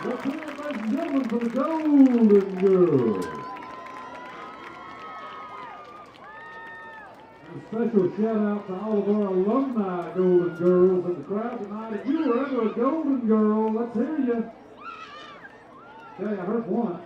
Let's hear it, ladies and gentlemen, for the Golden Girls. A special shout out to all of our alumni Golden Girls in the crowd tonight. If you were ever a Golden Girl, let's hear you. Okay, I heard one.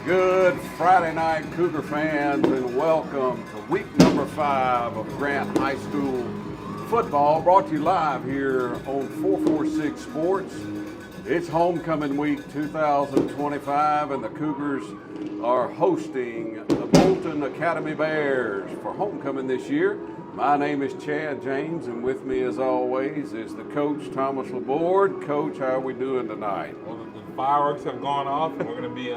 Good Friday night, Cougar fans, and welcome to week number 5 of Grant High School football, brought to you live here on 446 Sports. It's homecoming week 2025, and the Cougars are hosting the Bolton Academy Bears for homecoming this year. My name is Chad James, and with me, as always, is the coach, Thomas Laborde. Coach, how are we doing tonight? Well, the fireworks have gone off, and we're going to be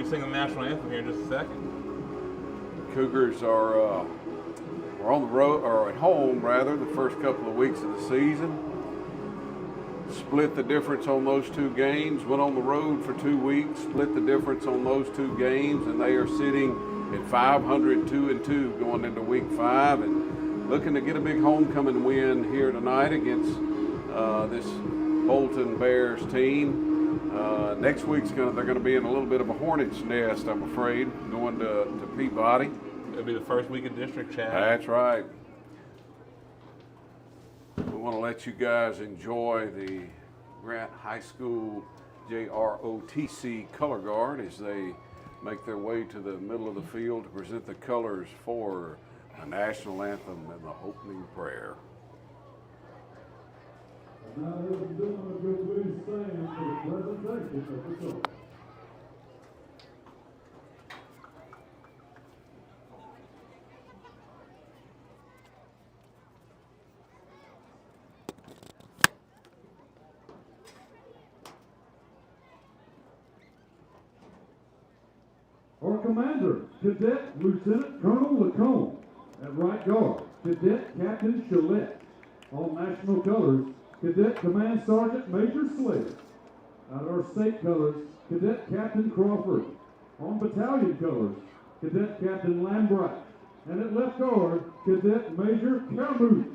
singing the national anthem here in just a second. The Cougars are we're on the road, or at home rather, the first couple of weeks of the season. Split the difference on those 2 games. Went on the road for 2 weeks. Split the difference on those 2 games, and they are sitting at 500, 2-2 going into week 5, and looking to get a big homecoming win here tonight against this Bolton Bears team. Next week's they're going to be in a little bit of a hornet's nest, I'm afraid, going to Peabody. It'll be the first week of district, Chad. That's right. We want to let you guys enjoy the Grant High School JROTC color guard as they make their way to the middle of the field to present the colors for the national anthem and the opening prayer. Now, ladies and gentlemen, if you'll please stand for the presentation of the coach. Our commander, Cadet Lieutenant Colonel Lacombe. At right guard, Cadet Captain Chalette. On national colors, Cadet Command Sergeant Major Slade. At our state colors, Cadet Captain Crawford. On battalion colors, Cadet Captain Lambright. And at left guard, Cadet Major Caramouche.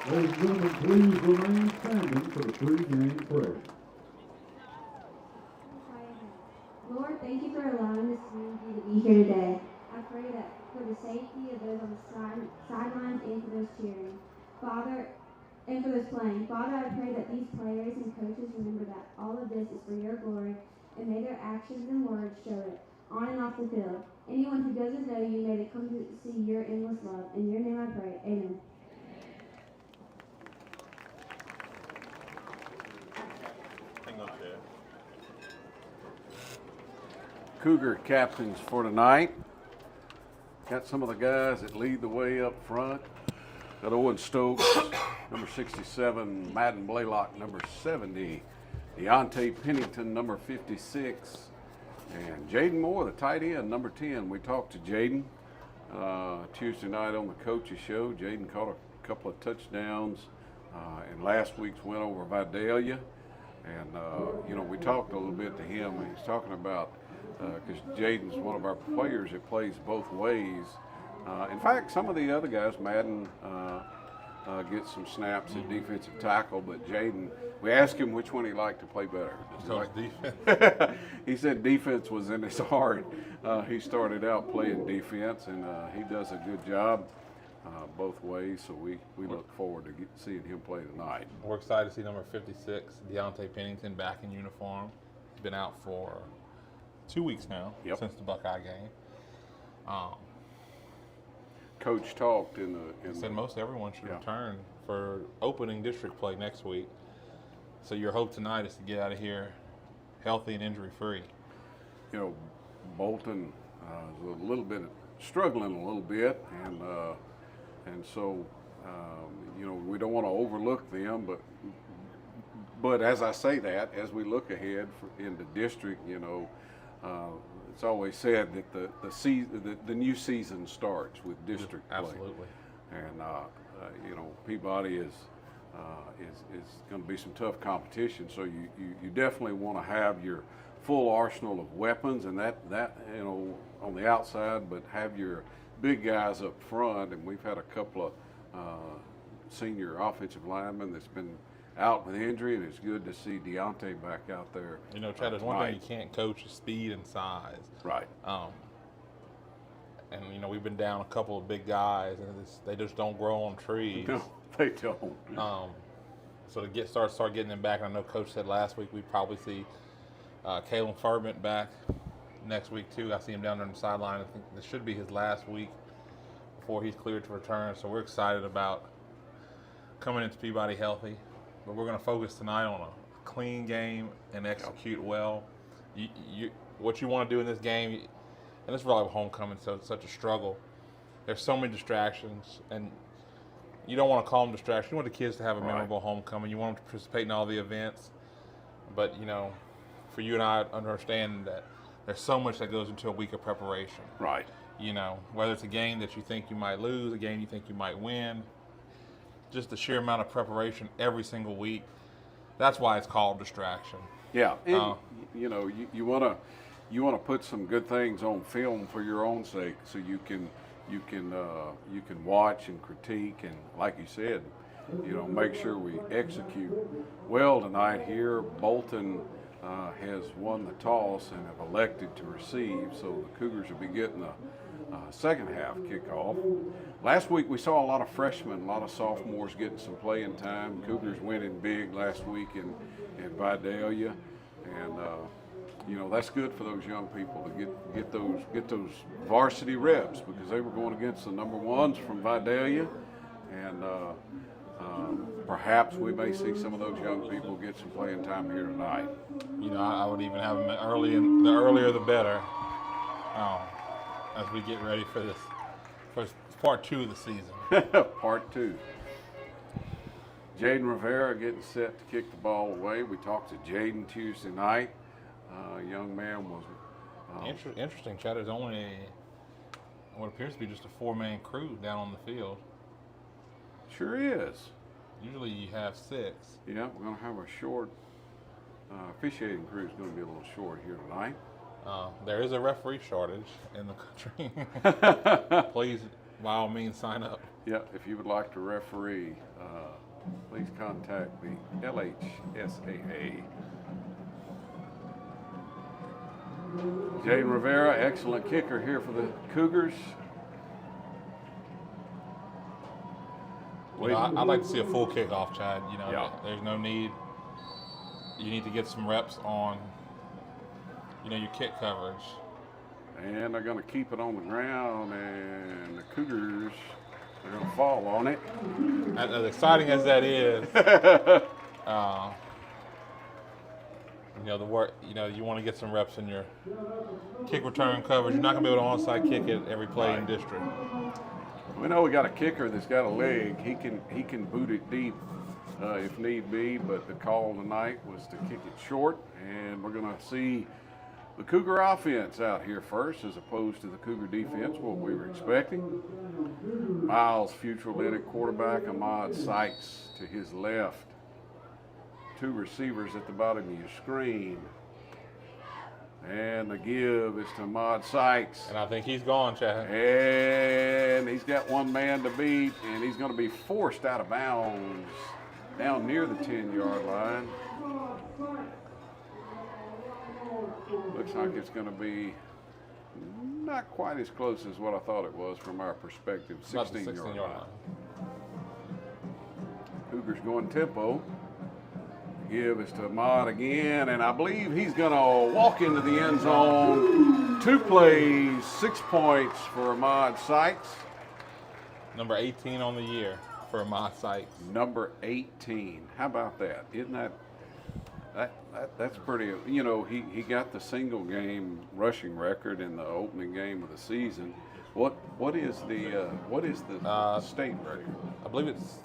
Ladies and gentlemen, please remain standing for the pregame prayer. Lord, thank you for allowing this community to be here today. I pray that for the safety of those on the sidelines and for those cheering, Father, and for those playing. Father, I pray that these players and coaches remember that all of this is for your glory, and may their actions and words show it, on and off the field. Anyone who doesn't know you, may they come to see your endless love. In your name I pray, amen. Cougar captains for tonight. Got some of the guys that lead the way up front. Got Owen Stokes, number 67, Madden Blaylock, number 70, Deontay Pennington, number 56, and Jaden Moore, the tight end, number 10. We talked to Jaden Tuesday night on the coaches show. Jaden caught a couple of touchdowns in last week's win over Vidalia. And, we talked a little bit to him. He's talking about because Jaden's one of our players that plays both ways. In fact, some of the other guys, Madden gets some snaps at defensive tackle, but Jaden, we asked him which one he liked to play better. Defense. He said defense was in his heart. He started out playing defense, and he does a good job both ways, so we look forward to seeing him play tonight. We're excited to see number 56, Deontay Pennington, back in uniform. He's been out for 2 weeks now, since the Buckeye game. Coach talked in he said most everyone should return for opening district play next week. So your hope tonight is to get out of here healthy and injury-free. You know, Bolton is a little bit struggling a little bit, and so you know, we don't want to overlook them, but as I say that, as we look ahead in the district, you know, it's always said that the new season starts with district play. Absolutely. And you know, Peabody is going to be some tough competition. So you definitely want to have your full arsenal of weapons, and that you know, on the outside, but have your big guys up front. And we've had a couple of senior offensive linemen that's been out with injury, and it's good to see Deontay back out there. You know, Chad, there's one thing you can't coach is speed and size. Right. And you know, we've been down a couple of big guys, and they just don't grow on trees. No, they don't. So to start getting them back, I know Coach said last week we'd probably see Kalen Fervent back next week too. I see him down there on the sideline. I think this should be his last week before he's cleared to return. So we're excited about coming into Peabody healthy. But we're going to focus tonight on a clean game and execute well. What you want to do in this game, and this is probably homecoming, so it's such a struggle. There's so many distractions, and you don't want to call them distractions. You want the kids to have a memorable homecoming. You want them to participate in all the events. But, you know, for you and I to understand that there's so much that goes into a week of preparation. Right. You know, whether it's a game that you think you might lose, a game you think you might win, just the sheer amount of preparation every single week. That's why it's called distraction. Yeah, and you know, you want to put some good things on film for your own sake, so you can watch and critique, and like you said, you know, make sure we execute well tonight here. Bolton has won the toss and have elected to receive, so the Cougars will be getting the second half kickoff. Last week we saw a lot of freshmen, a lot of sophomores getting some playing time. Cougars winning big last week in Vidalia, and you know, that's good for those young people to get those varsity reps, because they were going against the number ones from Vidalia, and perhaps we may see some of those young people get some playing time here tonight. You know, I would even have them early, and the earlier the better, as we get ready for this part 2 of the season. Part 2. Jaden Rivera getting set to kick the ball away. We talked to Jaden Tuesday night. Young man was interesting, Chad. There's only what appears to be just a 4-man crew down on the field. Sure is. Usually you have 6. Yeah, we're going to have a short officiating crew is going to be a little short here tonight. There is a referee shortage in the country. Please, by all means, sign up. Yeah, if you would like to referee, please contact the LHSAA. Jaden Rivera, excellent kicker here for the Cougars. You know, I'd like to see a full kickoff, Chad. You know, there's no need. You need to get some reps on, you know, your kick coverage. And they're going to keep it on the ground, and the Cougars are going to fall on it. As exciting as that is, you know, the work. You know, you want to get some reps in your kick return coverage. You're not going to be able to onside kick it every play in district. We know we got a kicker that's got a leg. He can boot it deep if need be, but the call tonight was to kick it short, and we're going to see the Cougar offense out here first as opposed to the Cougar defense, what we were expecting. Miles Futrell in at quarterback, Ahmad Sykes to his left. 2 receivers at the bottom of your screen. And the give is to Ahmad Sykes. And I think he's gone, Chad. And he's got one man to beat, and he's going to be forced out of bounds down near the 10-yard line. Looks like it's going to be not quite as close as what I thought it was from our perspective. 16-yard line. Cougars going tempo. Give is to Ahmad again, and I believe he's going to walk into the end zone. 2 plays, 6 points for Ahmad Sykes. Number 18 on the year for Ahmad Sykes. Number 18. How about that? Isn't that's pretty? You know, he got the single game rushing record in the opening game of the season. What is the state record? I believe it's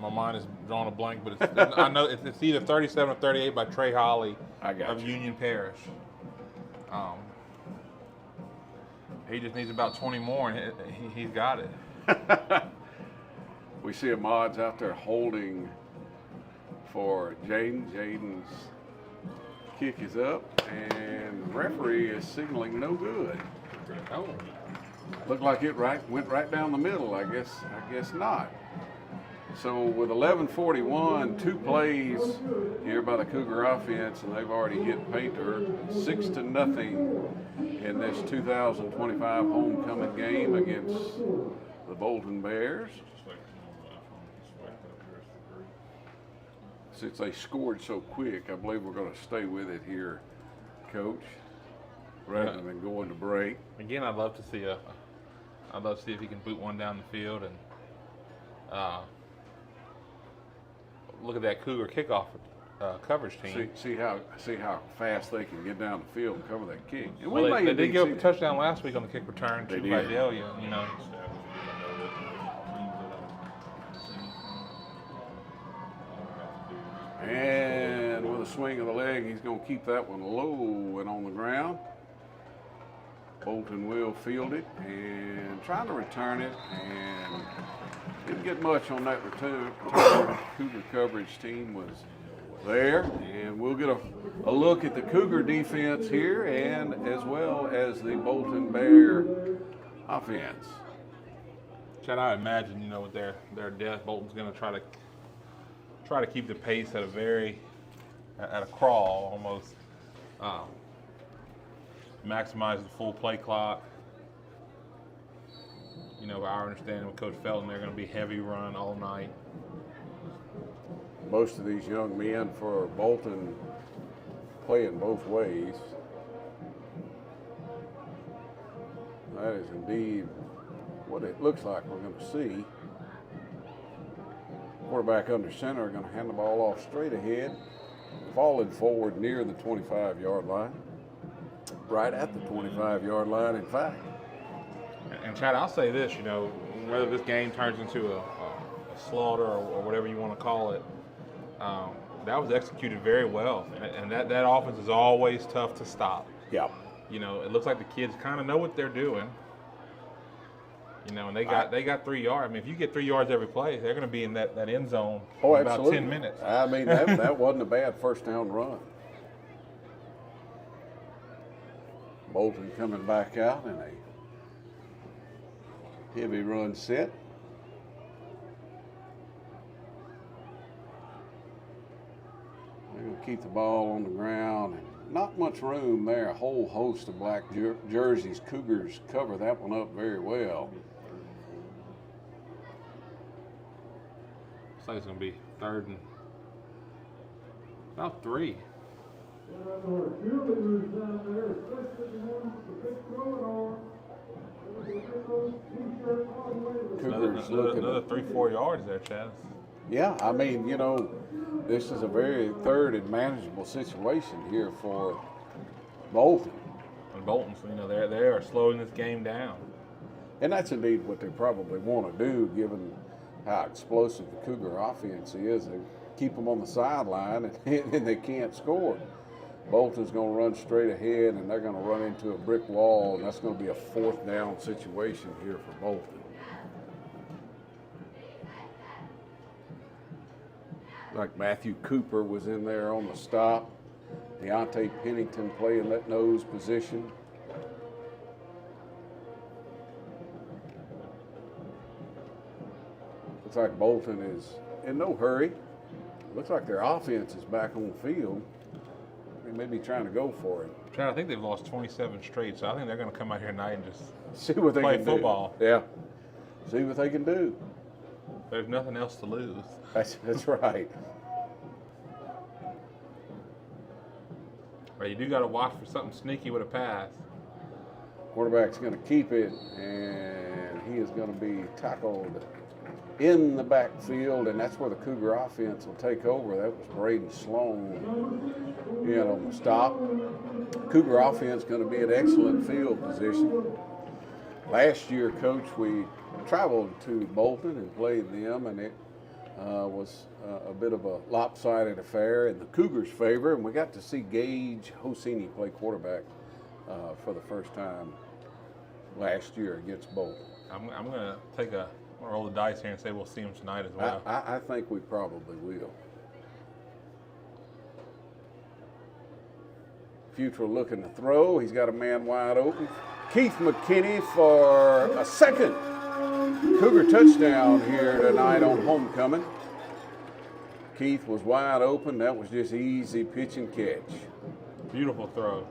my mind is drawing a blank, but I know it's either 37 or 38 by Trey Holly of Union Parish. He just needs about 20 more, and he's got it. We see Ahmad's out there holding for Jaden. Jaden's kick is up, and the referee is signaling no good. Oh. Looked like it went right down the middle. I guess not. So with 11:41, 2 plays here by the Cougar offense, and they've already hit Painter 6-0 in this 2025 homecoming game against the Bolton Bears. Since they scored so quick, I believe we're going to stay with it here, Coach, rather than going to break. Again, I'd love to see if he can boot one down the field and look at that Cougar kickoff coverage team. See how fast they can get down the field and cover that kick. And well, they did give up a touchdown last week on the kick return to Vidalia, you know. And with a swing of the leg, he's going to keep that one low and on the ground. Bolton will field it and try to return it, and didn't get much on that return. Cougar coverage team was there, and we'll get a look at the Cougar defense here, and as well as the Bolton Bear offense. Chad, I imagine, you know, with their depth, Bolton's going to try to keep the pace at a crawl almost. Maximize the full play clock. You know, by our understanding with Coach Felton, they're going to be heavy run all night. Most of these young men for Bolton playing both ways. That is indeed what it looks like we're going to see. Quarterback under center are going to hand the ball off straight ahead, falling forward near the 25-yard line. Right at the 25-yard line, in fact. And Chad, I'll say this, you know, whether this game turns into a slaughter or whatever you want to call it, that was executed very well. And that offense is always tough to stop. Yeah. You know, it looks like the kids kind of know what they're doing. You know, and they got 3 yards. I mean, if you get 3 yards every play, they're going to be in that end zone in about 10 minutes. I mean, that wasn't a bad first down run. Bolton coming back out in a heavy run set. They're going to keep the ball on the ground. And not much room there. A whole host of black jerseys. Cougars cover that one up very well. Looks like it's going to be third and about 3. Cougars looking another 3-4 yards there, Chad. Yeah, I mean, you know, this is a very third and manageable situation here for Bolton. And Bolton, so, you know, they are slowing this game down. And that's indeed what they probably want to do, given how explosive the Cougar offense is. They keep them on the sideline and they can't score. Bolton's going to run straight ahead, and they're going to run into a brick wall, and that's going to be a 4th down situation here for Bolton. Like Matthew Cooper was in there on the stop. Deontay Pennington playing that nose position. Looks like Bolton is in no hurry. Looks like their offense is back on the field. They may be trying to go for it. I think they've lost 27 straight, so I think they're going to come out here tonight and just see what they play can football. Do. Yeah, see what they can do. There's nothing else to lose. That's right. But you do got to watch for something sneaky with a pass. Quarterback's going to keep it, and he is going to be tackled in the backfield, and that's where the Cougar offense will take over. That was Braden Sloan on the stop. Cougar offense going to be in excellent field position. Last year, Coach, we traveled to Bolton and played them, and it was a bit of a lopsided affair in the Cougars' favor, and we got to see Gage Hosini play quarterback for the first time last year against Bolton. I'm going to take a roll the dice here and say we'll see him tonight as well. I think we probably will. Future looking to throw. He's got a man wide open. Keith McKinney for a second Cougar touchdown here tonight on homecoming. Keith was wide open. That was just easy pitch and catch. Beautiful throw.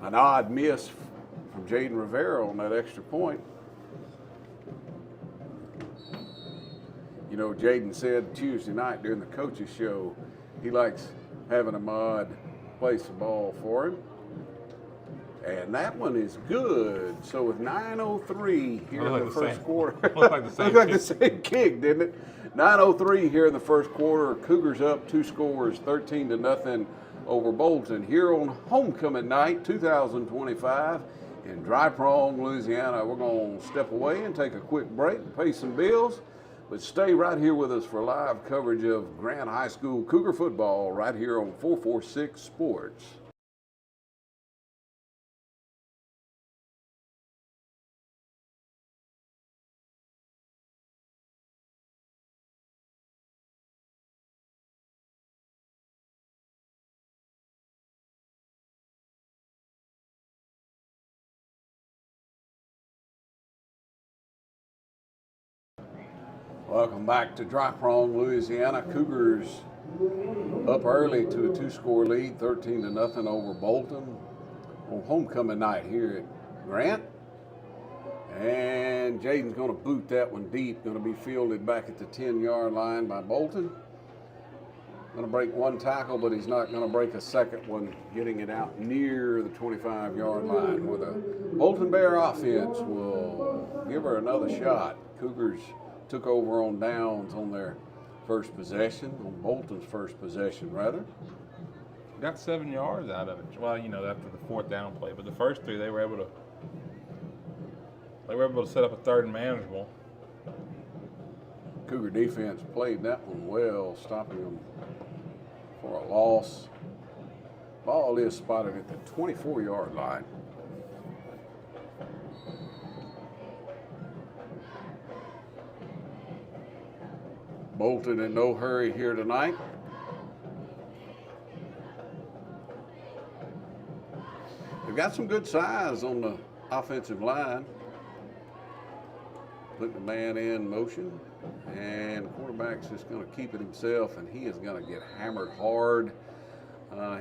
An odd miss from Jaden Rivera on that extra point. You know, Jaden said Tuesday night during the coaches show he likes having Ahmad place the ball for him. And that one is good. So with 9:03 here in the first quarter. Looked like the same kick, didn't it? 9:03 here in the first quarter. Cougars up 2 scores, 13-0 over Bolton here on homecoming night 2025 in Dry Prong, Louisiana. We're going to step away and take a quick break and pay some bills, but stay right here with us for live coverage of Grant High School Cougar football right here on 446 Sports. Welcome back to Dry Prong, Louisiana. Cougars up early to a 2-score lead, 13-0 over Bolton on homecoming night here at Grant. And Jaden's going to boot that one deep, going to be fielded back at the 10-yard line by Bolton. Going to break one tackle, but he's not going to break a second one, getting it out near the 25-yard line, where the Bolton Bear offense will give her another shot. Cougars took over on downs on their first possession, on Bolton's first possession, rather. Got 7 yards out of it. Well, you know, after the 4th down play, but the first 3 they were able to set up a 3rd and manageable. Cougar defense played that one well, stopping them for a loss. Ball is spotted at the 24-yard line. Bolton in no hurry here tonight. They've got some good size on the offensive line. Putting the man in motion, and the quarterback's just going to keep it himself, and he is going to get hammered hard.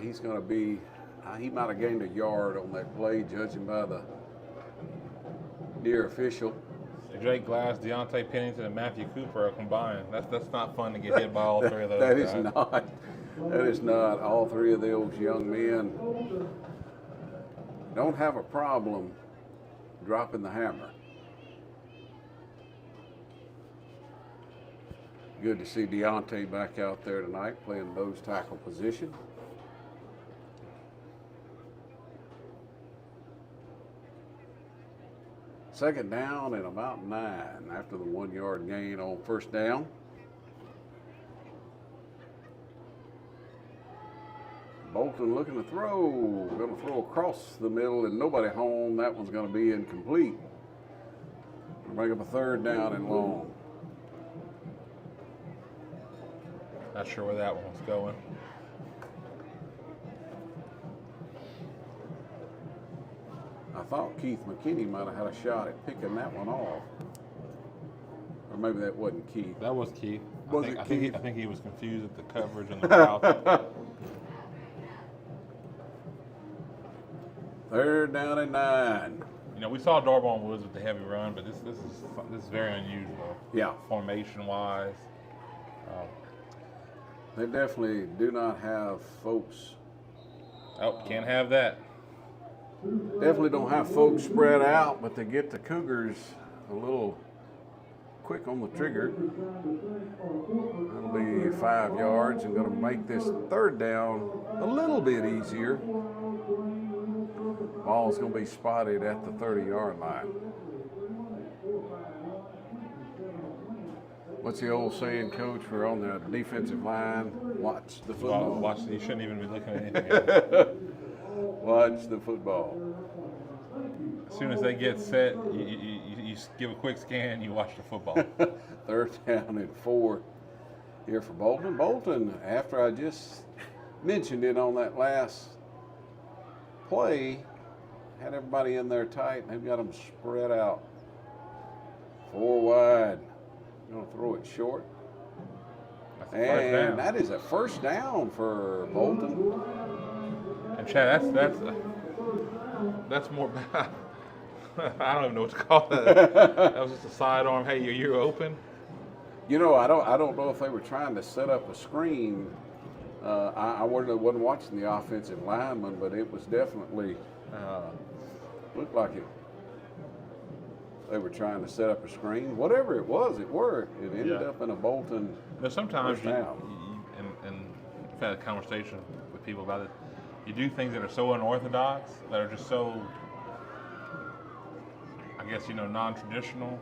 He's going to be, he might have gained a yard on that play, judging by the near official. Jake Glass, Deontay Pennington, and Matthew Cooper are combined. That's not fun to get hit by all 3 of those That guys. is not. That is not. All 3 of those young men don't have a problem dropping the hammer. Good to see Deontay back out there tonight playing nose tackle position. Second down and about 9 after the 1-yard gain on first down. Bolton looking to throw. Going to throw across the middle and nobody home. That one's going to be incomplete. Bring up a 3rd down and long. Not sure where that one was going. I thought Keith McKinney might have had a shot at picking that one off. Or maybe that wasn't Keith. That was Keith. Was it Keith? I think he was confused at the coverage and the route. 3rd down and 9. You know, we saw Darbon Woods with the heavy run, but this is very unusual. Yeah. Formation wise. They definitely do not have folks. Oh, can't have that. Definitely don't have folks spread out, but they get the Cougars a little quick on the trigger. That'll be 5 yards and going to make this 3rd down a little bit easier. Ball's going to be spotted at the 30-yard line. What's the old saying, Coach? We're on the defensive line. Watch the football. Watch. You shouldn't even be looking at anything else. Watch the football. As soon as they get set, you give a quick scan, you watch the football. 3rd down and 4 here for Bolton. Bolton, after I just mentioned it on that last play, had everybody in there tight, and they've got them spread out. 4 wide. Going to throw it short. And that is a 1st down for Bolton. And Chad, that's more. I don't even know what to call that. That was just a sidearm. Hey, you're open. You know, I don't know if they were trying to set up a screen. I wasn't watching the offensive lineman, but it was definitely looked like it. They were trying to set up a screen. Whatever it was, it worked. It ended up in a Bolton. Now, sometimes first down. and I've had a conversation with people about it. You do things that are so unorthodox, that are just so, I guess, non-traditional.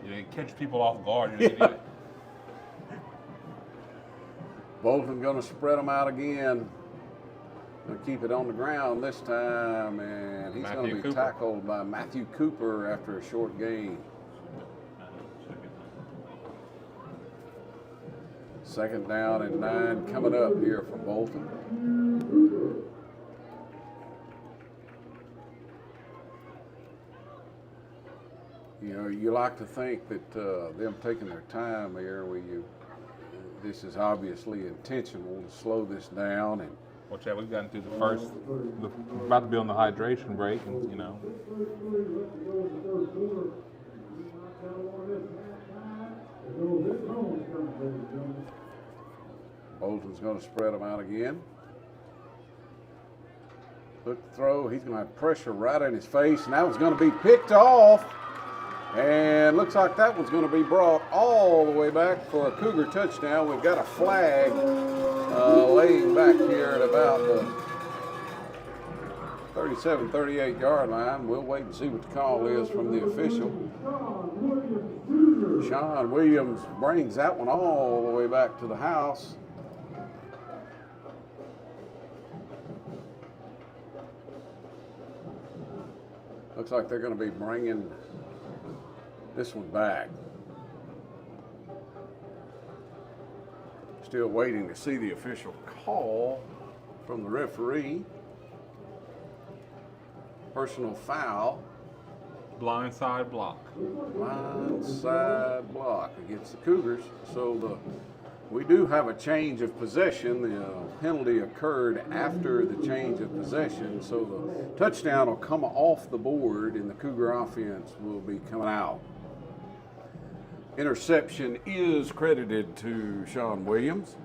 It catches people off guard. Bolton going to spread them out again. Going to keep it on the ground this time, and he's going to be tackled by Matthew Cooper after a short gain. 2nd down and 9 coming up here for Bolton. You know, you like to think that them taking their time here, this is obviously intentional to slow this down. And well, Chad, we've gotten through the first, we're about to be on the hydration break, and Bolton's going to spread them out again. Look the throw. He's going to have pressure right in his face, and that was going to be picked off. And looks like that one's going to be brought all the way back for a Cougar touchdown. We've got a flag laying back here at about the 37, 38-yard line. We'll wait and see what the call is from the official. Sean Williams brings that one all the way back to the house. Looks like they're going to be bringing this one back. Still waiting to see the official call from the referee. Personal foul. Blindside block. Blindside block against the Cougars. So we do have a change of possession. The penalty occurred after the change of possession. So the touchdown will come off the board and the Cougar offense will be coming out. Interception is credited to Sean Williams.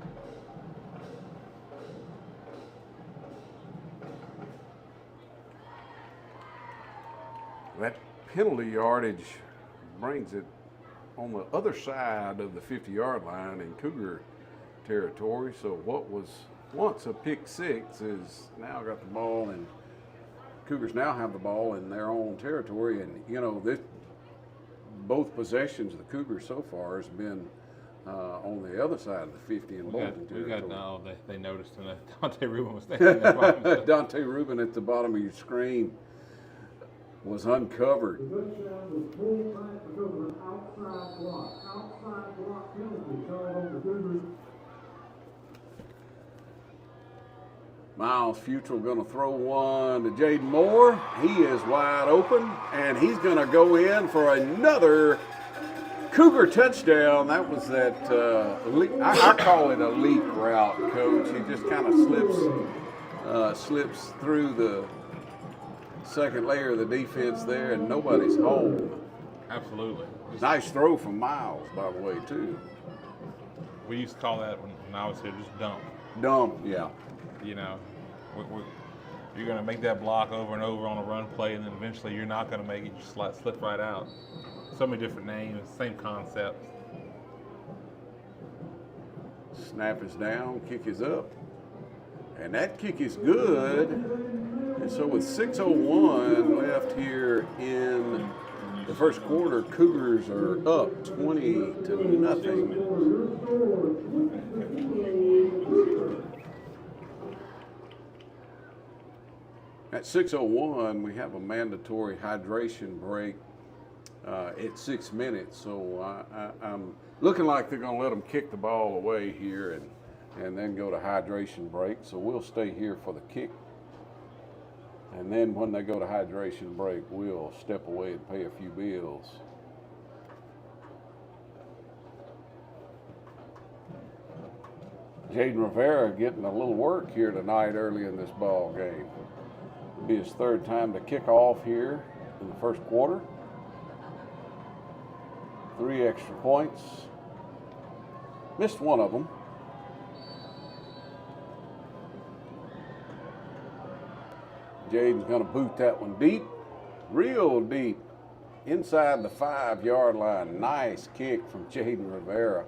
That penalty yardage brings it on the other side of the 50-yard line in Cougar territory. So what was once a pick six is now got the ball, and Cougars now have the ball in their own territory. And, both possessions of the Cougars so far has been on the other side of the 50 in Bolton territory. They noticed, and Dante Rubin was there. Dante Rubin at the bottom of your screen was uncovered. Miles Futrell going to throw one to Jaden Moore. He is wide open, and he's going to go in for another Cougar touchdown. That was that, I call it a leak route, Coach. He just kind of slips through the second layer of the defense there, and nobody's home. Absolutely. Nice throw from Miles, by the way, too. We used to call that when I was here just dump. Dump, yeah. You know, you're going to make that block over and over on a run play, and then eventually you're not going to make it. You just slip right out. So many different names, same concept. Snap is down, kick is up, and that kick is good. And so with 6:01 left here in the first quarter, Cougars are up 20-0. At 6:01, we have a mandatory hydration break at 6 minutes. So I'm looking like they're going to let them kick the ball away here and then go to hydration break. So we'll stay here for the kick. And then when they go to hydration break, we'll step away and pay a few bills. Jaden Rivera getting a little work here tonight early in this ball game. It'll be his third time to kick off here in the first quarter. 3 extra points. Missed one of them. Jaden's going to boot that one deep, real deep, inside the 5-yard line. Nice kick from Jaden Rivera.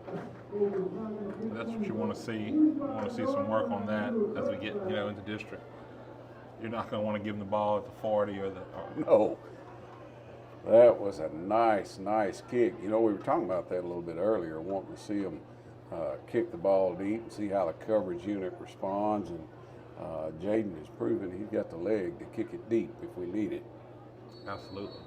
That's what you want to see. You want to see some work on that as we get, into district. You're not going to want to give them the ball at the 40 or the. No. That was a nice kick. We were talking about that a little bit earlier, wanting to see them kick the ball deep and see how the coverage unit responds. And Jaden has proven he's got the leg to kick it deep if we need it. Absolutely.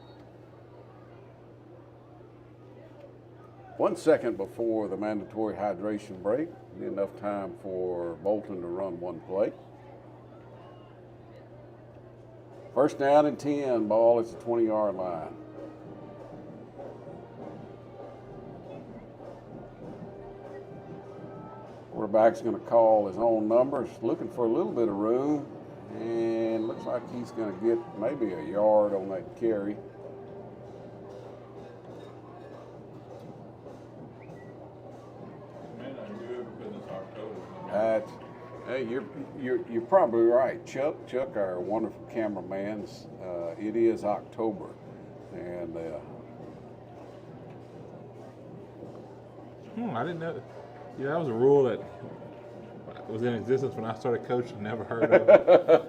1 second before the mandatory hydration break. Enough time for Bolton to run one play. First down and 10, ball at the 20-yard line. Quarterback's going to call his own numbers, looking for a little bit of room, and looks like he's going to get maybe a yard on that carry. Hey, you're probably right, Chuck, our wonderful cameraman. It is October, and I didn't know. Yeah, that was a rule that was in existence when I started coaching. Never heard of it.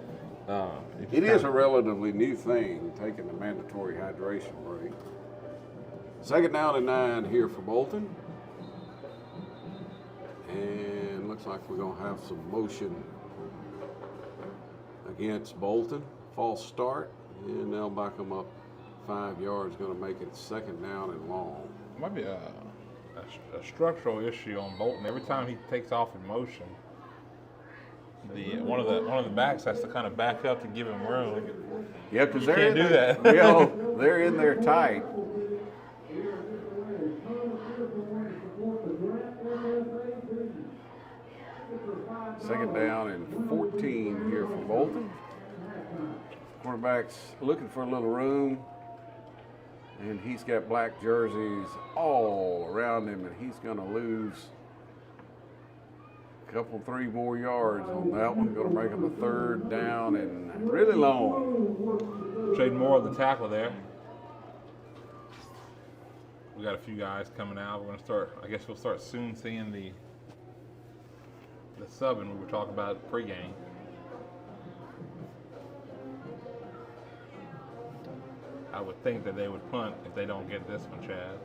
It is a relatively new thing, taking the mandatory hydration break. Second down and 9 here for Bolton. And looks like we're going to have some motion against Bolton. False start, and they'll back them up 5 yards, going to make it second down and long. Might be a structural issue on Bolton. Every time he takes off in motion, one of the backs has to kind of back up to give him room. Yeah, because you can't do that. They're in there tight. Second down and 14 here for Bolton. Quarterback's looking for a little room, and he's got black jerseys all around him, and he's going to lose a couple, 3 more yards on that one. Going to make him a third down and really long. Jaden Moore on the tackle there. We got a few guys coming out. We're going to start. I guess we'll start soon seeing the subbing we were talking about pregame. I would think that they would punt if they don't get this one, Chad.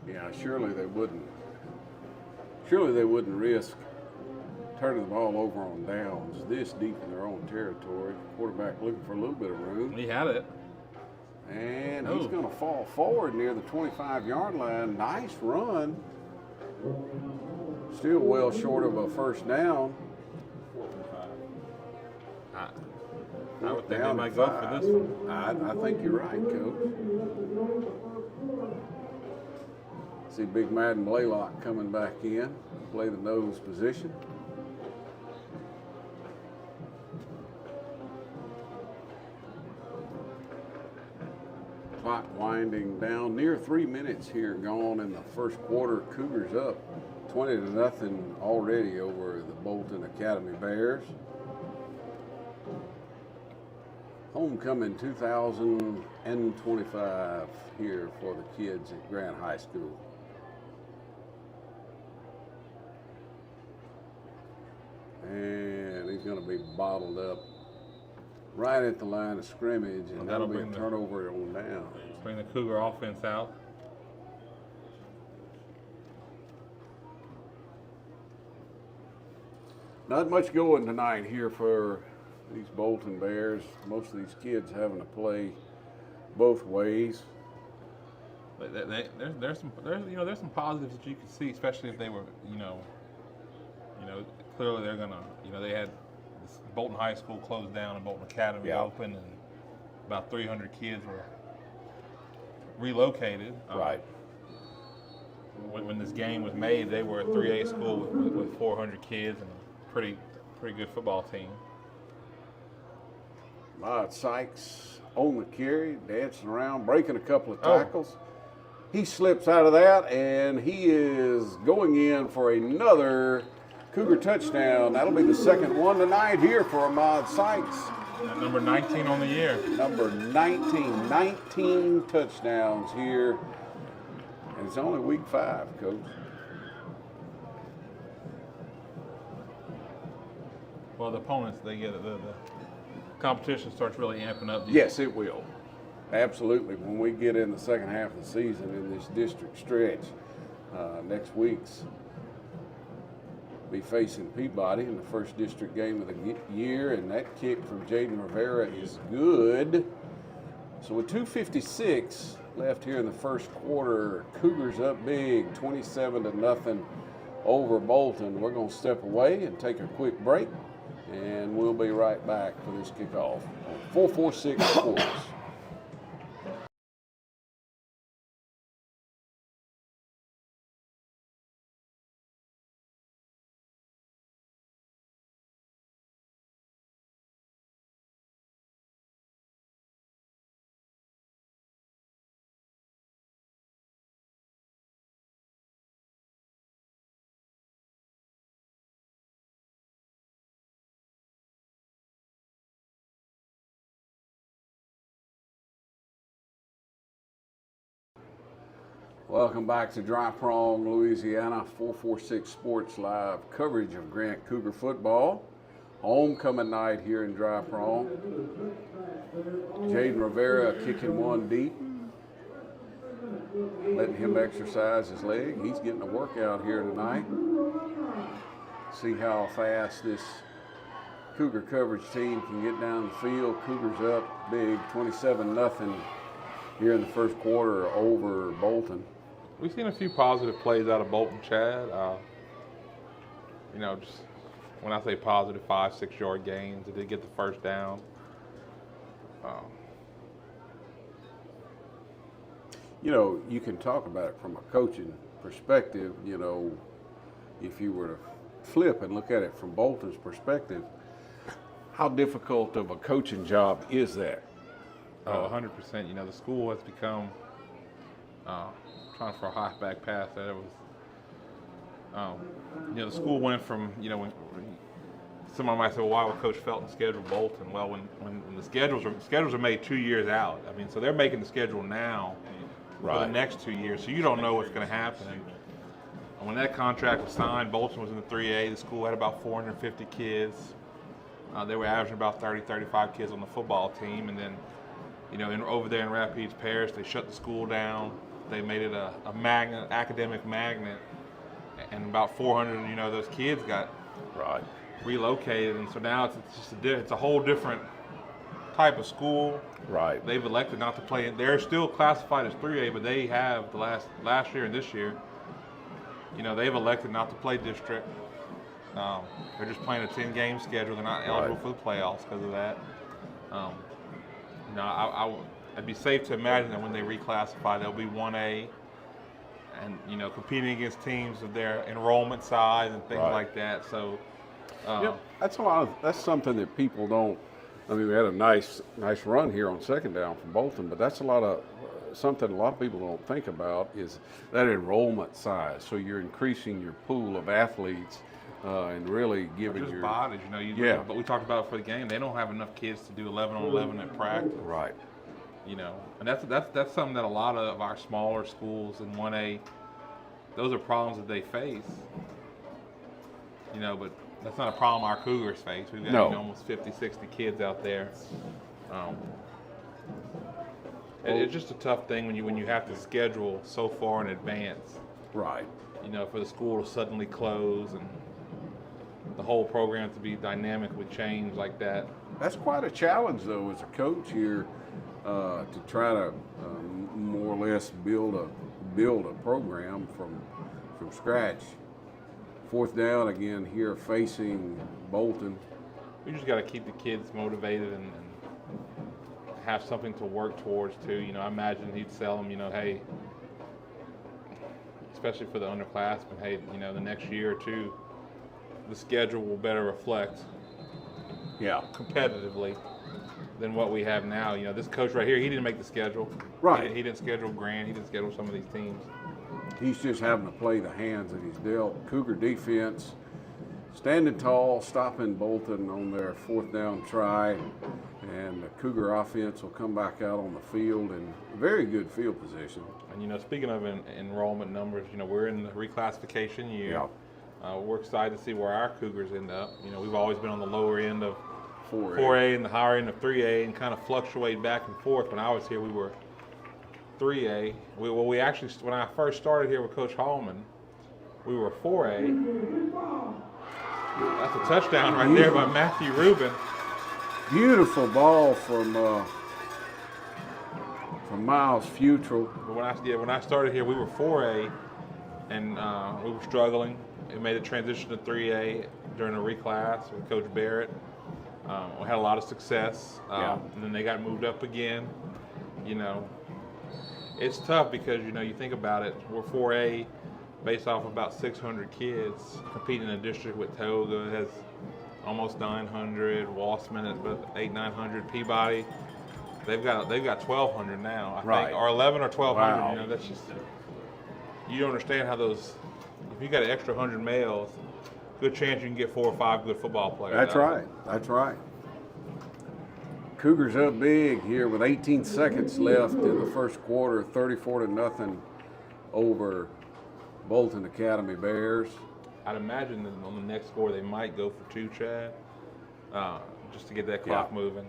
Yeah, surely they wouldn't. Surely they wouldn't risk turning the ball over on downs this deep in their own territory. Quarterback looking for a little bit of room. He had it. And he's going to fall forward near the 25-yard line. Nice run. Still well short of a first down. I would think they Down might to go 5. for this one. I think you're right, Coach. See Big Madden Blaylock coming back in, play the nose position. Clock winding down, near 3 minutes here gone in the first quarter. Cougars up 20-0 already over the Bolton Academy Bears. Homecoming 2025 here for the kids at Grant High School. And he's going to be bottled up right at the line of scrimmage, and that'll be a turnover on down. Bring the Cougar offense out. Not much going tonight here for these Bolton Bears. Most of these kids having to play both ways. There's some positives that you can see, especially if they were clearly they're gonna they had this Bolton High School closed down and Bolton Academy open, and about 300 kids were relocated. Right. When this game was made, they were a 3A school with 400 kids and a pretty good football team. Sykes on the carry, dancing around, breaking a couple of tackles. He slips out of that, and he is going in for another Cougar touchdown. That'll be the second one tonight here for Ahmad Sykes. Number 19 on the year. Number 19 touchdowns here. And it's only week 5, Coach. Well, the opponents, they get the competition starts really amping up. Yes, it will. Absolutely. When we get in the second half of the season in this district stretch, next week's be facing Peabody in the first district game of the year, and that kick from Jaden Rivera is good. So with 2:56 left here in the first quarter, Cougars up big, 27-0 over Bolton. We're going to step away and take a quick break, and we'll be right back for this kickoff on 446 Sports. Welcome back to Dry Prong, Louisiana. 446 Sports live coverage of Grant Cougar football. Homecoming night here in Dry Prong. Jaden Rivera kicking one deep, letting him exercise his leg. He's getting a workout here tonight. See how fast this Cougar coverage team can get down the field. Cougars up big, 27-0 here in the first quarter over Bolton. We've seen a few positive plays out of Bolton, Chad. Just when I say positive, 5-6 yard gains. They did get the first down. You can talk about it from a coaching perspective. If you were to flip and look at it from Bolton's perspective, how difficult of a coaching job is that? 100%. The school has become trying for a halfback pass. That it was, the school went from, when someone might say, well, why would Coach Felton schedule Bolton? Well, when the schedules are made 2 years out. So they're making the schedule now for the next 2 years. So you don't know what's going to happen. And when that contract was signed, Bolton was in the 3A. The school had about 450 kids. They were averaging about 30, 35 kids on the football team. And then, over there in Rapides Parish, they shut the school down. They made it a magnet, academic magnet, and about 400, those kids got relocated, and so now it's a whole different type of school. Right. They've elected not to play. They're still classified as 3A, but they have the last year and this year, they've elected not to play district. They're just playing a 10-game schedule. They're not eligible for the playoffs because of that. I'd be safe to imagine that when they reclassify, they'll be 1A, and competing against teams of their enrollment size and things like that. So, that's something that people don't. I mean, we had a nice run here on second down from Bolton, but that's something a lot of people don't think about is that enrollment size. So you're increasing your pool of athletes and really giving just your bodies. But we talked about it for the game. They don't have enough kids to do 11 on 11 at practice. Right. And that's something that a lot of our smaller schools in 1A, those are problems that they face. But that's not a problem our Cougars face. We've got almost 50, 60 kids out there. It's just a tough thing when you have to schedule so far in advance. Right. For the school to suddenly close and the whole program to be dynamically changed like that. That's quite a challenge, though, as a coach here, to try to more or less build a program from scratch. Fourth down again here, facing Bolton. We just got to keep the kids motivated and have something to work towards too. I imagine he'd sell them, hey, especially for the underclassmen, hey, the next year or two, the schedule will better reflect competitively than what we have now. This coach right here, he didn't make the schedule. Right. He didn't schedule Grant. He didn't schedule some of these teams. He's just having to play the hands that he's dealt. Cougar defense standing tall, stopping Bolton on their fourth down try, and the Cougar offense will come back out on the field in very good field position. And speaking of enrollment numbers, we're in the reclassification year. Yeah. We're excited to see where our Cougars end up. We've always been on the lower end of 4A and the higher end of 3A, and kind of fluctuate back and forth. When I was here, we were 3A. We actually, when I first started here with Coach Hallman, we were 4A. That's a touchdown right there by Matthew Rubin. Beautiful ball from Miles Futrell. But when I started here, we were 4A, and we were struggling. We made a transition to 3A during a reclass with Coach Barrett. We had a lot of success, and then they got moved up again. It's tough because you think about it. We're 4A, based off about 600 kids competing in a district with Tioga has almost 900, Walsman at about 800-900, Peabody. They've got 1,200 now, I think, or 11 or 1,200. Wow. That's just, you don't understand how those. If you got an extra 100 males, good chance you can get 4 or 5 good football players. That's right. That's right. Cougars up big here with 18 seconds left in the first quarter, 34-0 over Bolton Academy Bears. I'd imagine that on the next score they might go for 2, Chad, just to get that clock moving,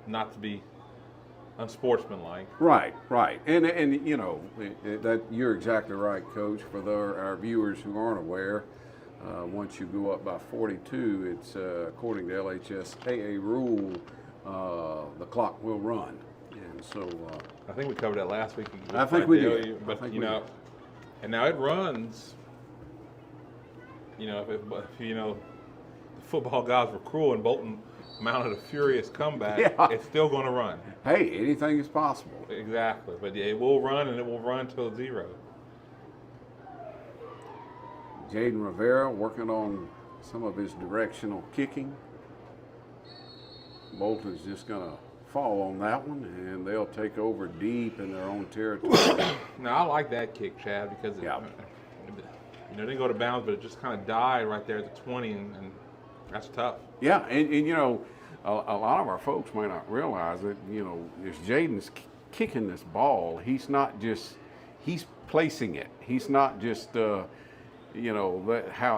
not to be unsportsmanlike. Right. And that you're exactly right, Coach. For our viewers who aren't aware, once you go up by 42, it's according to LHSAA rule, the clock will run. And so I think we covered that last week. I think we did. But and now it runs. If the football gods were cruel and Bolton mounted a furious comeback, it's still going to run. Hey, anything is possible. Exactly, but it will run, and it will run till 0. Jaden Rivera working on some of his directional kicking. Bolton's just going to fall on that one, and they'll take over deep in their own territory. Now, I like that kick, Chad, because it didn't go to bounds, but it just kind of died right there at the 20, and that's tough. Yeah, and a lot of our folks may not realize that, if Jaden's kicking this ball, he's placing it. He's not just, how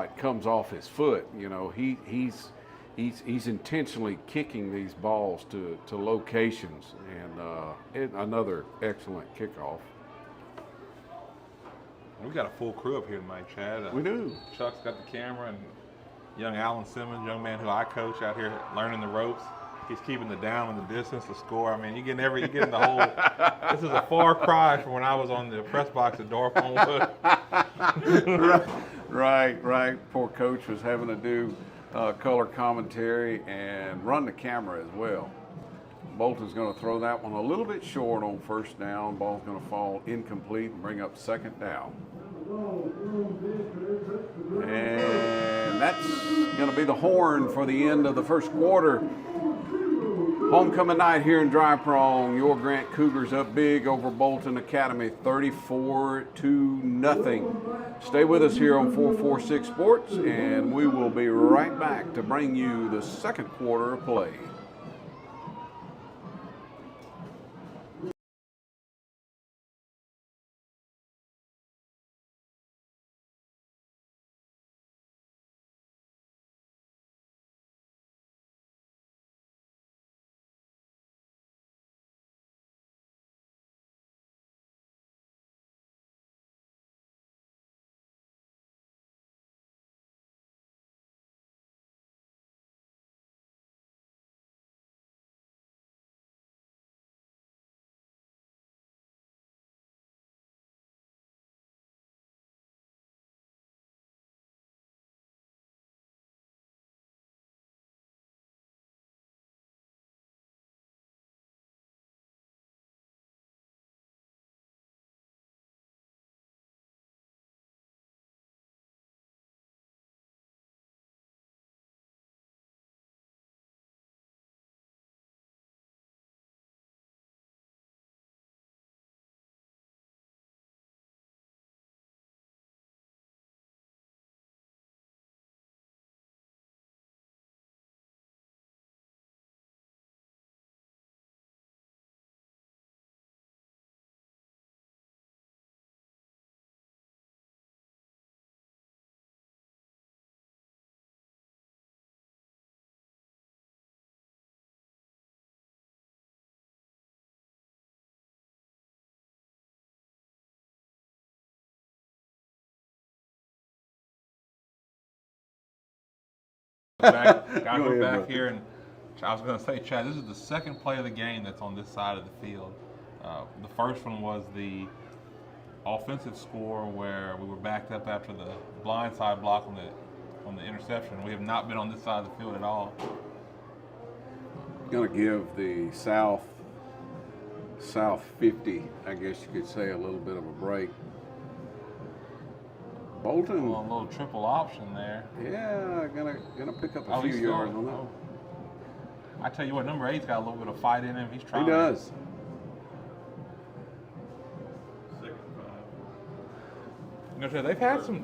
it comes off his foot. He's intentionally kicking these balls to locations, and another excellent kickoff. We got a full crew up here tonight, Chad. We do. Chuck's got the camera, and young Alan Simmons, young man who I coach out here learning the ropes. He's keeping the down and the distance, the score. I mean, you're getting the whole. This is a far cry from when I was on the press box at Dorf Homewood. Right. Poor coach was having to do color commentary and run the camera as well. Bolton's going to throw that one a little bit short on first down. Ball's going to fall incomplete and bring up second down. And that's going to be the horn for the end of the first quarter. Homecoming night here in Dry Prong. Your Grant Cougars up big over Bolton Academy, 34-0. Stay with us here on 446 Sports, and we will be right back to bring you the second quarter of play. We're back here, and I was going to say, Chad, this is the second play of the game that's on this side of the field. The first one was the offensive score where we were backed up after the blindside block on the interception. We have not been on this side of the field at all. Going to give the South 50, I guess you could say, a little bit of a break. Bolton, well, a little triple option there. Yeah, gonna pick up a few yards on that. Oh. I tell you what, number 8's got a little bit of fight in him. He's trying. He does. You know, they've had some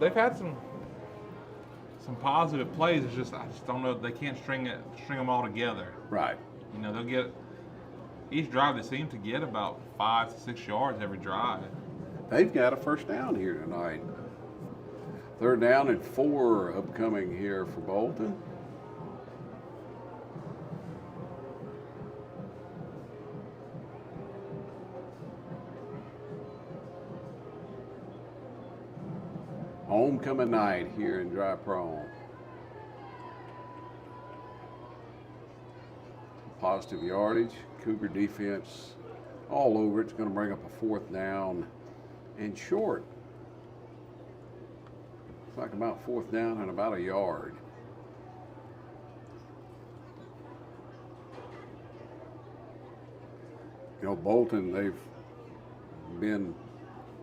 positive plays. It's just I just don't know. They can't string them all together. Right. You know, they'll get each drive. They seem to get about 5 to 6 yards every drive. They've got a first down here tonight. 3rd down and 4 upcoming here for Bolton. Homecoming night here in Dry Prong. Positive yardage, Cougar defense all over. It's going to bring up a 4th down and short. It's like about 4th down and about a yard. You know, Bolton, they've been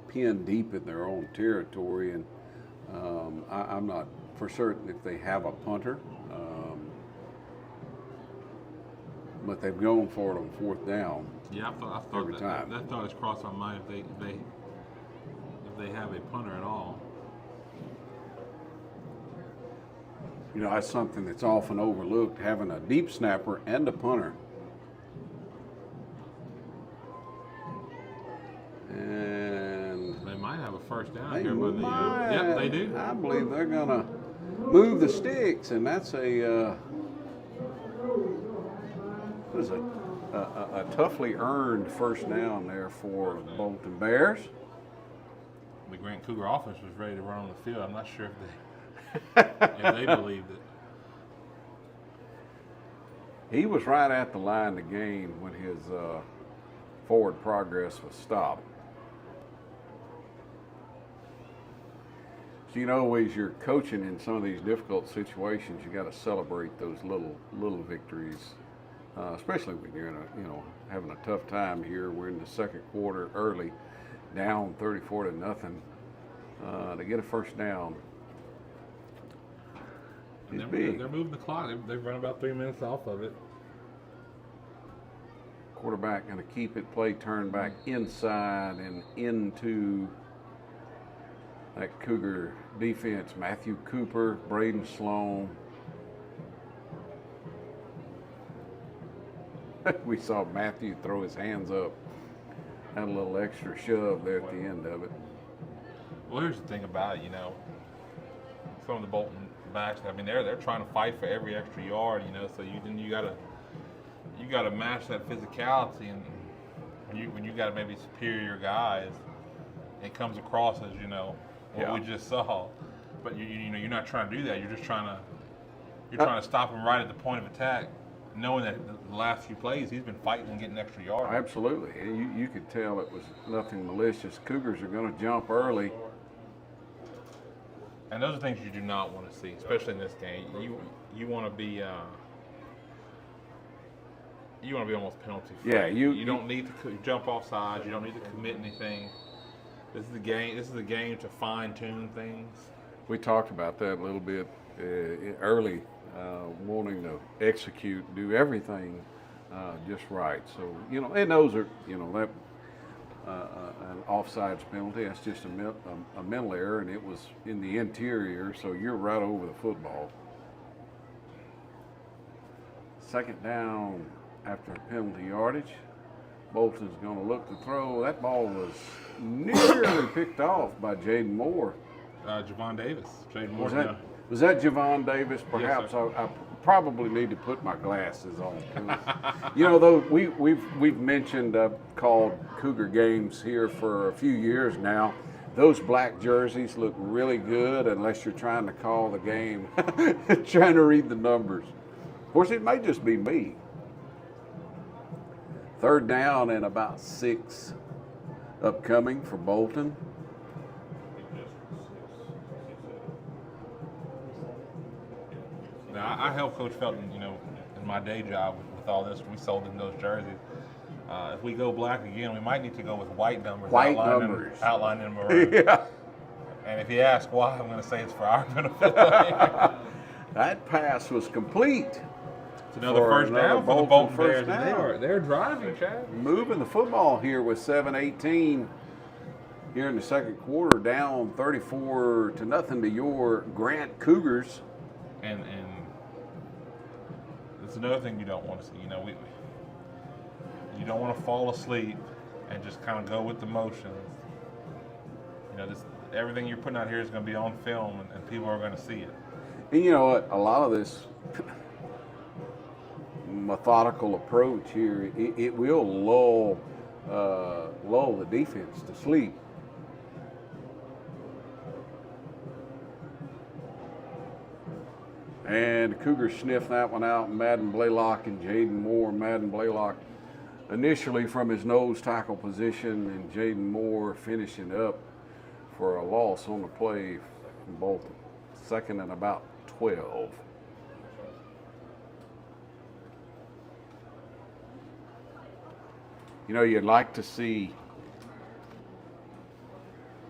pinned deep in their own territory, and I'm not for certain if they have a punter, but they've gone for it on 4th down. Yeah, I thought every time. That thought has crossed my mind if they have a punter at all. You know, that's something that's often overlooked, having a deep snapper and a punter. And they might have a first down they here, but yep, they do. I believe they're going to move the sticks, and that's a toughly earned first down there for Bolton Bears. The Grant Cougar offense was ready to run on the field. I'm not sure if they believed it. He was right at the line to gain when his forward progress was stopped. So, you know, as you're coaching in some of these difficult situations, you got to celebrate those little victories especially when you're in a, having a tough time here. We're in the second quarter early, down 34-0. To get a first down is big. They're moving the clock. They've run about 3 minutes off of it. Quarterback going to keep it, play turn back inside and into that Cougar defense. Matthew Cooper, Braden Sloan. We saw Matthew throw his hands up. Had a little extra shove there at the end of it. Well, here's the thing about it, some of the Bolton backs, I mean, they're trying to fight for every extra yard, so you gotta match that physicality, and when you got maybe superior guys, it comes across as what we just saw. But you're not trying to do that. You're just trying to stop him right at the point of attack, knowing that the last few plays he's been fighting and getting extra yards. Absolutely, and you could tell it was nothing malicious. Cougars are going to jump early, and those are things you do not want to see, especially in this game. You want to be. You want to be almost penalty free. Yeah, you don't need to jump off sides. You don't need to commit anything. This is the game. This is the game to fine tune things. We talked about that a little bit early, wanting to execute, do everything just right. So and those are that an offsides penalty. That's just a mental error, and it was in the interior, so you're right over the football. Second down. After penalty yardage, Bolton's going to look to throw. That ball was nearly picked off by Jaden Moore. Javon Davis. Jaden Moore. Was that Javon Davis? Perhaps yes, I probably need to put my glasses on. Though we've mentioned called Cougar games here for a few years now. Those black jerseys look really good unless you're trying to call the game, trying to read the numbers. Of course, it may just be me. Third down and about 6 upcoming for Bolton. Now, I helped Coach Felton, in my day job with all this. We sold him those jerseys. If we go black again, we might need to go with white numbers. Outlining them around. Yeah. And if you ask why, I'm going to say it's for our benefit. That pass was complete. Another first down for the Bolton Bears. They're driving, Chad. Moving the football here with 7:18 here in the second quarter, down 34-0 to your Grant Cougars. And it's another thing you don't want to see. You don't want to fall asleep and just kind of go with the motions. Everything you're putting out here is going to be on film, and people are going to see it. And you know what? A lot of this methodical approach here, it will lull the defense to sleep. And the Cougars sniff that one out. Madden Blaylock and Jaden Moore. Madden Blaylock initially from his nose tackle position, and Jaden Moore finishing up for a loss on the play from Bolton. Second and about 12. You'd like to see,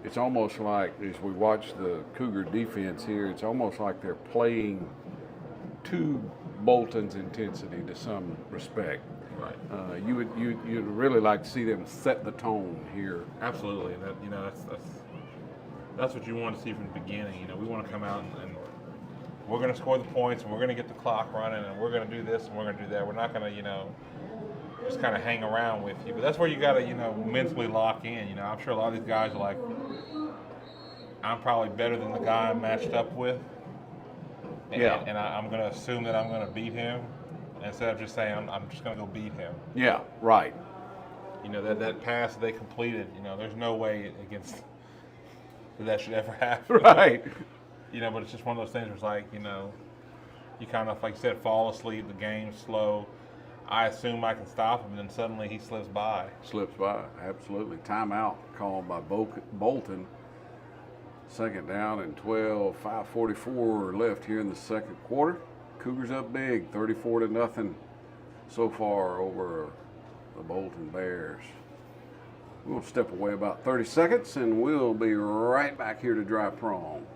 it's almost like, as we watch the Cougar defense here, it's almost like they're playing to Bolton's intensity to some respect. Right. You'd really like to see them set the tone here. Absolutely. That's what you want to see from the beginning. We want to come out and we're going to score the points, and we're going to get the clock running, and we're going to do this, and we're going to do that. We're not going to, just kind of hang around with you. But that's where you got to, mentally lock in. I'm sure a lot of these guys are like, I'm probably better than the guy I'm matched up with. And, and I'm going to assume that I'm going to beat him instead of just saying I'm just going to go beat him. Yeah, right. That pass that they completed, there's no way against that should ever happen. Right. But it's just one of those things where it's like, you kind of, like you said, fall asleep, the game's slow. I assume I can stop him, and then suddenly he slips by. Absolutely. Timeout called by Bolton. Second down and 12, 5:44 left here in the second quarter. Cougars up big, 34-0 so far over the Bolton Bears. We'll step away about 30 seconds and we'll be right back here to Dry Prong.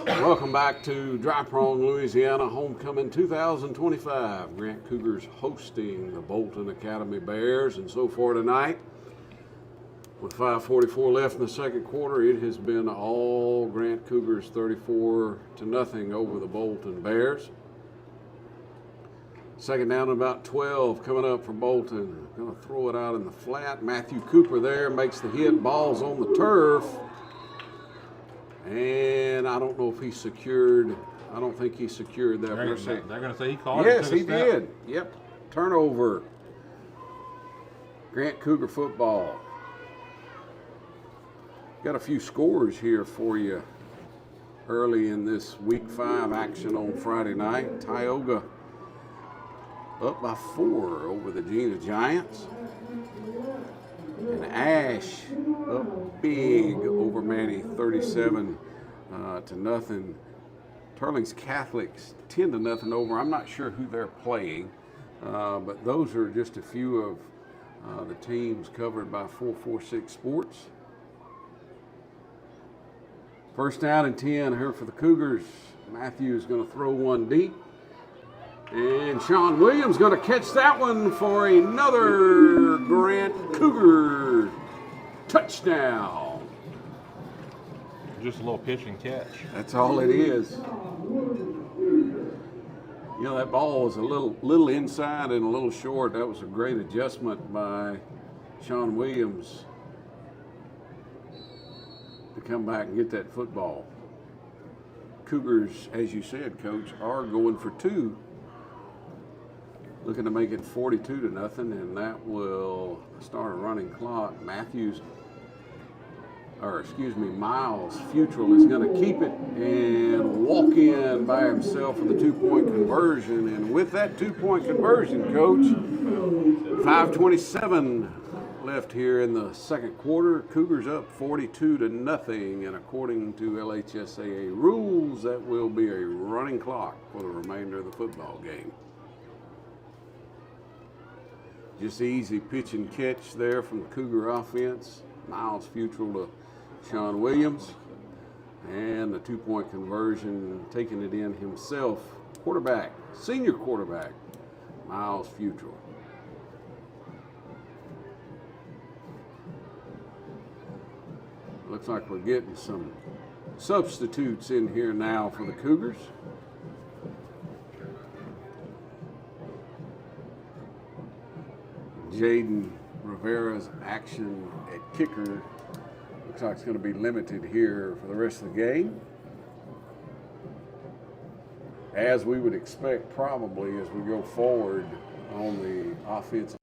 Welcome back to Dry Prong, Louisiana, Homecoming 2025. Grant Cougars hosting the Bolton Academy Bears. And so far tonight, with 5:44 left in the second quarter, it has been all Grant Cougars 34-0 over the Bolton Bears. Second down and about 12 coming up for Bolton. Going to throw it out in the flat. Matthew Cooper there makes the hit. Ball's on the turf. And I don't know if he secured. I don't think he secured that. They're going to say he called it. Yes, he did. Yep. Turnover. Grant Cougar Football. Got a few scores here for you early in this Week 5 action on Friday night. Tioga up by 4 over the Gina Giants. And Ash up big over Manny, 37-0. Turling's Catholics 10-0 over. I'm not sure who they're playing, but those are just a few of the teams covered by 446Sports. First down and 10 here for the Cougars. Matthews going to throw one deep. And Sean Williams going to catch that one for another Grant Cougar touchdown. Just a little pitch and catch. That's all it is. You know, that ball was a little inside and a little short. That was a great adjustment by Sean Williams to come back and get that football. Cougars, as you said, Coach, are going for 2. Looking to make it 42-0, and that will start a running clock. Miles Futrell is going to keep it and walk in by himself with a 2-point conversion. And with that 2-point conversion, Coach, 5:27 left here in the second quarter. Cougars up 42-0, and according to LHSAA rules, that will be a running clock for the remainder of the football game. Just easy pitch and catch there from the Cougar offense. Miles Futrell to Sean Williams. And the 2-point conversion, taking it in himself. Quarterback, senior quarterback, Miles Futrell. Looks like we're getting some substitutes in here now for the Cougars. Jaden Rivera's action at kicker looks like it's going to be limited here for the rest of the game. As we would expect probably as we go forward on the offensive